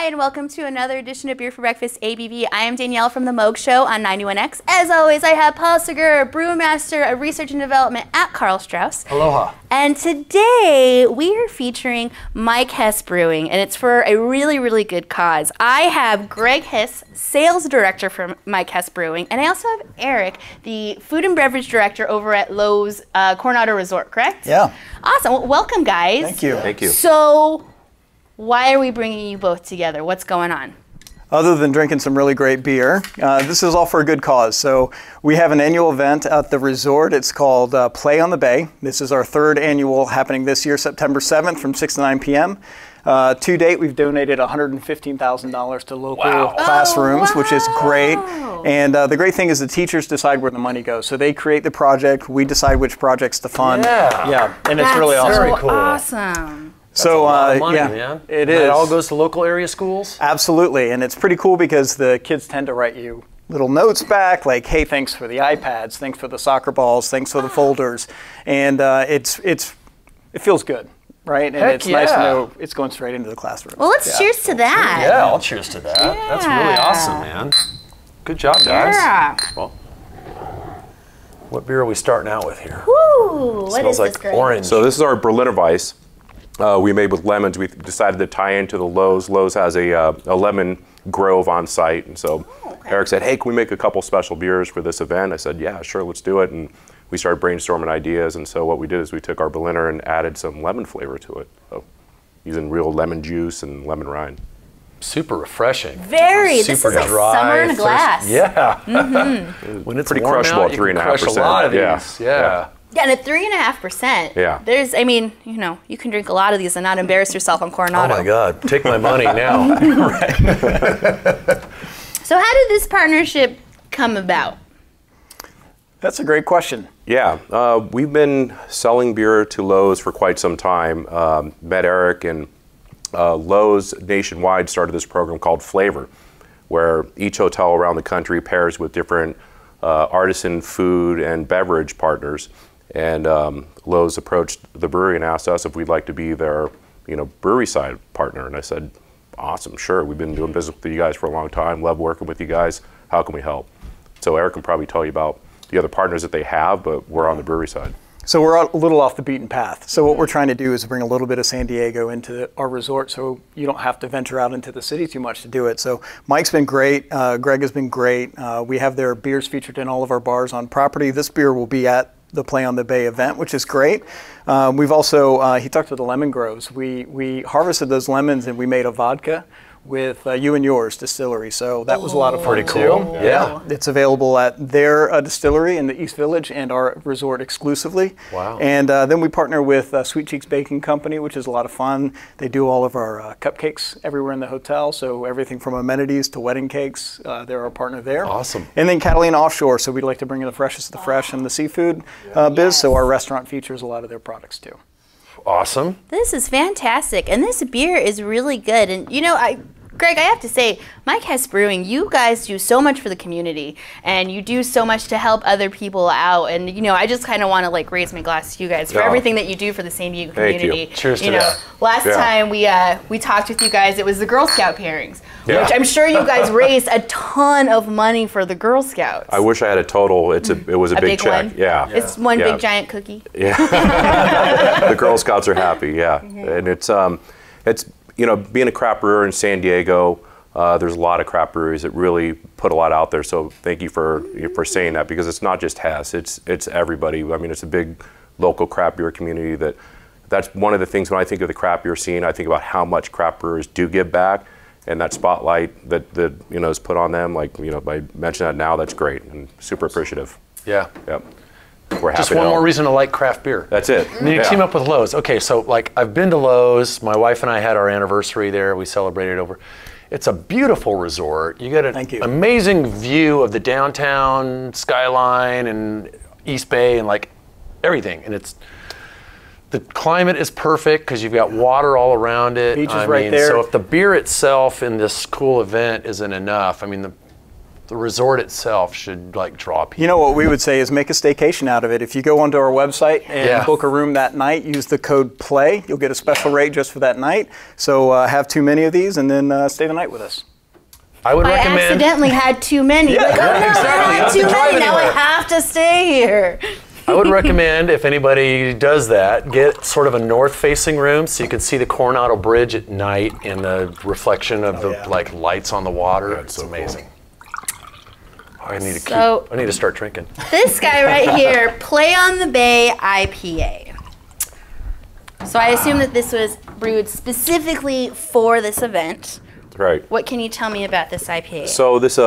and welcome to another edition of Beer for Breakfast ABV. I am Danielle from The Moog Show on 91X. As always, I have Paul Seger, Brewmaster of Research and Development at Karl Strauss. Aloha. And today we are featuring Mike Hess Brewing, and it's for a really, really good cause. I have Greg Hess, Sales Director for Mike Hess Brewing, and I also have Eric, the Food and Beverage Director over at Loews Coronado Resort, correct? Yeah. Awesome. Well, welcome, guys. Thank you. Thank you. So, why are we bringing you both together? What's going on? Other than drinking some really great beer, this is all for a good cause. So we have an annual event at the resort. It's called Play on the Bay. This is our third annual happening this year, September 7th from 6 to 9 p.m. To date, we've donated $115,000 to local classrooms, which is great. And the great thing is the teachers decide where the money goes. So they create the project, we decide which projects to fund. Yeah, and it's really awesome. Very cool. Awesome. That's a lot of money, yeah, man. it And is. it all goes to local area schools? Absolutely, and it's pretty cool because the kids tend to write you little notes back like, hey, thanks for the iPads, thanks for the soccer balls, thanks for the folders, and it feels good, right? And it's nice to know it's going straight into the classroom. Well, let's cheers to that. Yeah, I'll cheers to that. Yeah. That's really awesome, man. Good job, guys. Yeah. Well, what beer are we starting out with here? Woo! What Smells is like this, Greg? orange. So this is our Berliner Weisse. We made with lemons. We decided to tie into the Loews. Loews has a lemon grove on site, and so Eric said, "Hey, can we make a couple special beers for this event?" I said, "Yeah, sure, let's do it." And we started brainstorming ideas. And so what we did is we took our Berliner and added some lemon flavor to it, so using real lemon juice and lemon rind. Super refreshing. Very. This is Super like dry, summer in a glass. Yeah. When it's Pretty warm crushable out, at you can crush a 3.5%. lot of Yeah. these. Yeah. Yeah, and at 3.5%. Yeah. There's, I mean, you know, you can drink a lot of these and not embarrass yourself on Coronado. Oh my God, take my money now. So how did this partnership come about? That's a great question. Yeah, we've been selling beer to Loews for quite some time. Met Eric, and Loews nationwide started this program called Flavor, where each hotel around the country pairs with different artisan food and beverage partners. And Loews approached the brewery and asked us if we'd like to be their, brewery side partner. And I said, awesome, sure. We've been doing business with you guys for a long time. Love working with you guys. How can we help? So Eric can probably tell you about the other partners that they have, but we're on the brewery side. So we're a little off the beaten path. So what we're trying to do is bring a little bit of San Diego into our resort so you don't have to venture out into the city too much to do it. So Mike's been great. Greg has been great. We have their beers featured in all of our bars on property. This beer will be at the Play on the Bay event, which is great. We've also, he talked to the lemon groves. We harvested those lemons and we made a vodka with You and Yours distillery. So that was a lot of fun. Pretty cool. Too. Yeah. It's available at their distillery in the East Village and our resort exclusively. Wow. And then we partner with Sweet Cheeks Baking Company, which is a lot of fun. They do all of our cupcakes everywhere in the hotel. So everything from amenities to wedding cakes, they're our partner there. Awesome. And then Catalina Offshore. So we'd like to bring in the freshest of the fresh and the seafood biz. So our restaurant features a lot of their products too. Awesome. This is fantastic, and this beer is really good. And Greg, I have to say, Mike Hess Brewing, you guys do so much for the community, and you do so much to help other people out. And I just kind of want to raise my glass to you guys for everything that you do for the San Diego community. Thank you. Cheers to that. Last time we talked with you guys, it was the Girl Scout pairings, Yeah. which I'm sure you guys raised a ton of money for the Girl Scouts. I wish I had a total. It was a big check. one? Yeah. It's one big giant cookie. Yeah. The Girl Scouts are happy. Yeah. And it's being a craft brewer in San Diego, there's a lot of craft breweries that really put a lot out there. So thank you for saying that, because it's not just Hess, it's everybody. I mean, it's a big local craft beer community. That's one of the things when I think of the craft beer scene, I think about how much craft brewers do give back, and that spotlight that is put on them. By mentioning that now, that's great, and super appreciative. Yeah. Yep. We're happy Just to one help. more reason to like craft beer. That's it. And then you team up with Loews. Okay, so I've been to Loews. My wife and I had our anniversary there. We celebrated over. It's a beautiful resort. You get an amazing view of the downtown skyline and East Bay and everything. And the climate is perfect because you've got water all around it. Beach is right there. So if the beer itself in this cool event isn't enough, the resort itself should like draw people? You know what we would say is make a staycation out of it. If you go onto our website and book a room that night, use the code PLAY. You'll get a special rate just for that night. So have too many of these and then stay the night with us. I would recommend. I accidentally had too many. Yeah, like, oh no, exactly. I had too many. Now I have to stay here. I would recommend, if anybody does that, get sort of a north-facing room so you can see the Coronado Bridge at night and the reflection of the like lights on the water. Yeah, it's so amazing. Cool. I need to start drinking. This guy right here, Play on the Bay IPA. So I assume that this was brewed specifically for this event. Right. What can you tell me about this IPA? So this is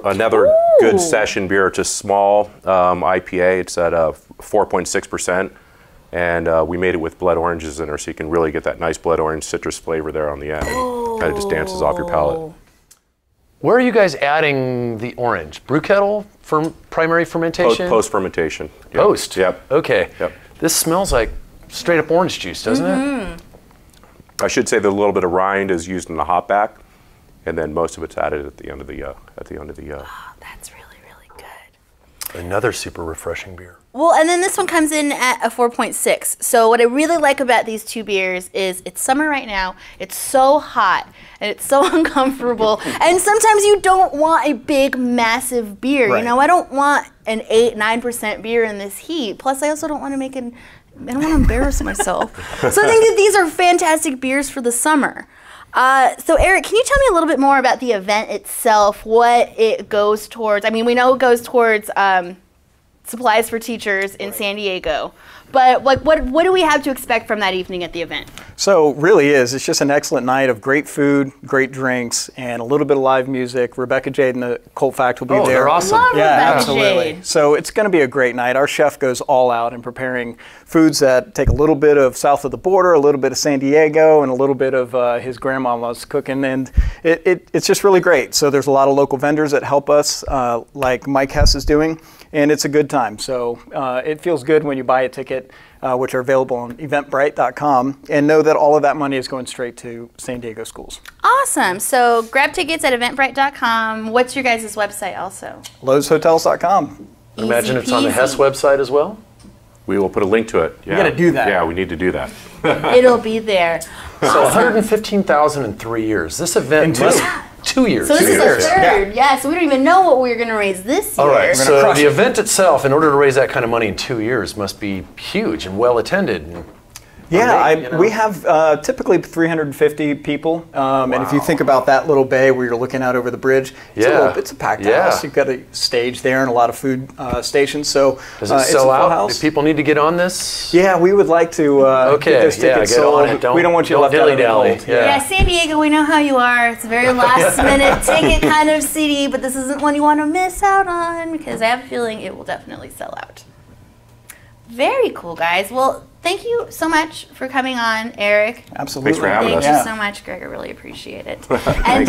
another good session beer. It's a small IPA. It's at 4.6%, and we made it with blood oranges in there, so you can really get that nice blood orange citrus flavor there on the end. And kind of just dances off your palate. Where are you guys adding the orange? Brew kettle for primary fermentation? Post fermentation. Yep. Post? Yep. Okay. Yep. This smells like straight up orange juice, doesn't it? I should say that a little bit of rind is used in the hop back, and then most of it's added at the end of the Oh, that's really, really good. Another super refreshing beer. Well, and then this one comes in at a 4.6. So what I really like about these two beers is it's summer right now. It's so hot and it's so uncomfortable. And sometimes you don't want a big, massive beer. Right. You know, I don't want an 8-9% beer in this heat. Plus, I also don't want to I don't want to embarrass myself. So I think that these are fantastic beers for the summer. So Eric, can you tell me a little bit more about the event itself, what it goes towards? I mean, we know it goes towards supplies for teachers in San Diego, but like, what do we have to expect from that evening at the event? So really it's just an excellent night of great food, great drinks, and a little bit of live music. Rebecca Jade and the Colt Fact will be there. They're awesome. Love Yeah, Rebecca absolutely. Jade. So it's going to be a great night. Our chef goes all out in preparing foods that take a little bit of south of the border, a little bit of San Diego, and a little bit of his grandma-in-law's cooking, and it's just really great. So there's a lot of local vendors that help us, like Mike Hess is doing, and it's a good time. So it feels good when you buy a ticket, which are available on eventbrite.com, and know that all of that money is going straight to San Diego schools. Awesome. So grab tickets at eventbrite.com. What's your guys' website also? Loewshotels.com. I imagine it's on the Easy Hess peasy. website as well? We will put a link to it. Yeah. gotta do that. Yeah, we need to do that. It'll be there. So 115,000 in 3 years. This event must 2 years. So this is years. the third. Yeah, so we don't even know what we're going to raise this year. All right, gonna so crush the it. event itself, in order to raise that kind of money in 2 years, must be huge and well attended. And Yeah, amazing, you know? we have typically 350 people, and if you think about that little bay where you're looking out over the bridge, it's a packed house. You've got a stage there and a lot of food stations. So Does it it's a sell full out? house. Do people need to get on this? Yeah, we would like to get those tickets get on sold. it. We don't want you don't left out of the dilly-dally. cold. Yeah, San Diego, we know how you are. It's a very last minute ticket kind of city, but this isn't one you want to miss out on because I have a feeling it will definitely sell out. Very cool, guys. Well, thank you so much for coming on, Eric. Absolutely. Thanks for having Thank us. you so much, Greg. I really appreciate it. And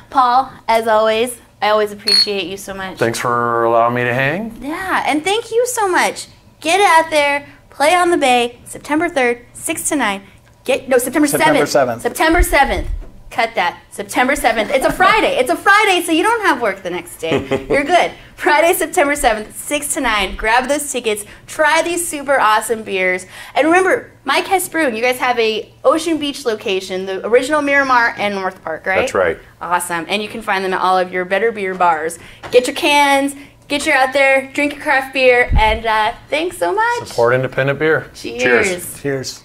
Paul, as always, I always appreciate you so much. Thanks for allowing me to hang. Yeah, and thank you so much. Get out there, play on the Bay, September 3rd, 6 to 9. September 7th. September 7th. September 7th. Cut that. September 7th. It's a Friday. It's a Friday, so you don't have work the next day. You're good. Friday, September 7th, 6 to 9. Grab those tickets. Try these super awesome beers. And remember, Mike Hess Brewing, you guys have a Ocean Beach location, the original Miramar and North Park, right? That's right. Awesome. And you can find them at all of your better beer bars. Get your cans. Get your out there. Drink your craft beer. And thanks so much. Support independent beer. Cheers. Cheers.